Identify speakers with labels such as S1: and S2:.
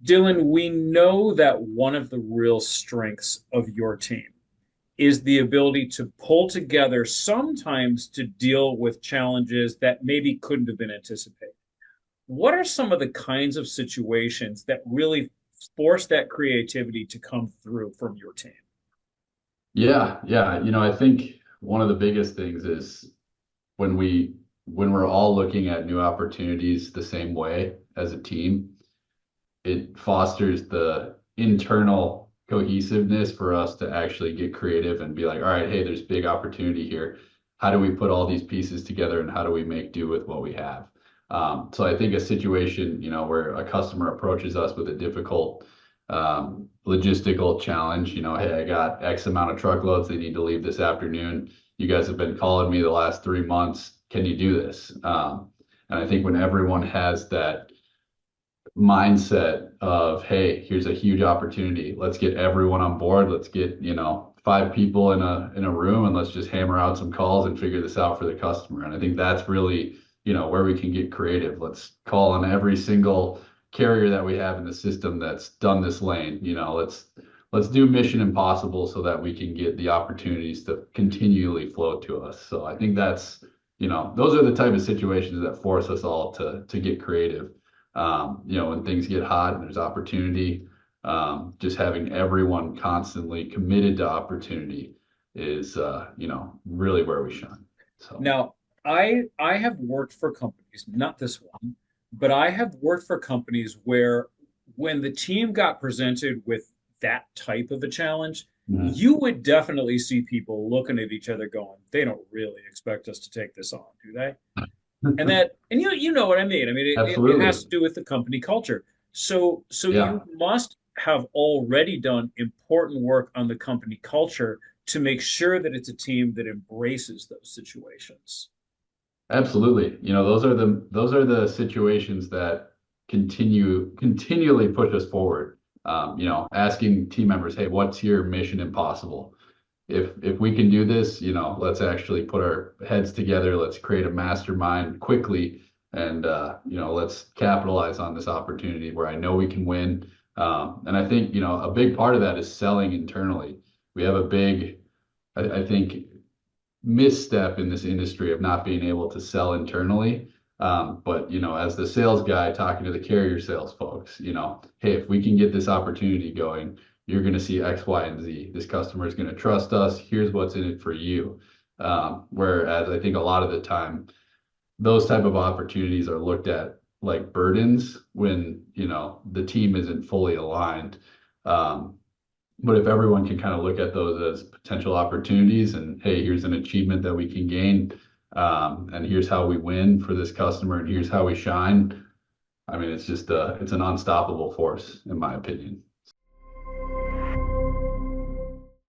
S1: Dylan, we know that one of the real strengths of your team is the ability to pull together sometimes to deal with challenges that maybe couldn't have been anticipated. What are some of the kinds of situations that really force that creativity to come through from your team?
S2: Yeah. I think one of the biggest things is when we're all looking at new opportunities the same way as a team, it fosters the internal cohesiveness for us to actually get creative and be like, all right, hey, there's big opportunity here. How do we put all these pieces together and how do we make do with what we have? So I think a situation, where a customer approaches us with a difficult logistical challenge, hey, I got X amount of truckloads. They need to leave this afternoon. You guys have been calling me the last 3 months. Can you do this? And I think when everyone has that mindset of, hey, here's a huge opportunity. Let's get everyone on board. Let's get, five people in a room and let's just hammer out some calls and figure this out for the customer. And I think that's really, where we can get creative. Let's call on every single carrier that we have in the system that's done this lane. Let's do Mission Impossible so that we can get the opportunities to continually flow to us. So I think that's, those are the type of situations that force us all to get creative. When things get hot and there's opportunity, just having everyone constantly committed to opportunity is, really where we shine. So,
S1: Now, I have worked for companies, not this one, but I have worked for companies where when the team got presented with that type of a challenge,
S2: mhm.
S1: you would definitely see people looking at each other going, they don't really expect us to take this on, do they? And you know what I mean. I mean it has
S2: Absolutely.
S1: to do with the company culture. So you
S2: Yeah,
S1: must have already done important work on the company culture to make sure that it's a team that embraces those situations.
S2: absolutely. Those are the situations that continually push us forward. Asking team members, hey, what's your mission impossible? If we can do this, let's actually put our heads together. Let's create a mastermind quickly, and let's capitalize on this opportunity where I know we can win. And I think a big part of that is selling internally. We have a big, I think, misstep in this industry of not being able to sell internally. But as the sales guy talking to the carrier sales folks, hey, if we can get this opportunity going, you're going to see X, Y, and Z. This customer is going to trust us. Here's what's in it for you. Whereas I think a lot of the time, those type of opportunities are looked at like burdens when the team isn't fully aligned. Um, but if everyone can kind of look at those as potential opportunities and, hey, here's an achievement that we can gain, and here's how we win for this customer, and here's how we shine. I mean, it's an unstoppable force, in my opinion.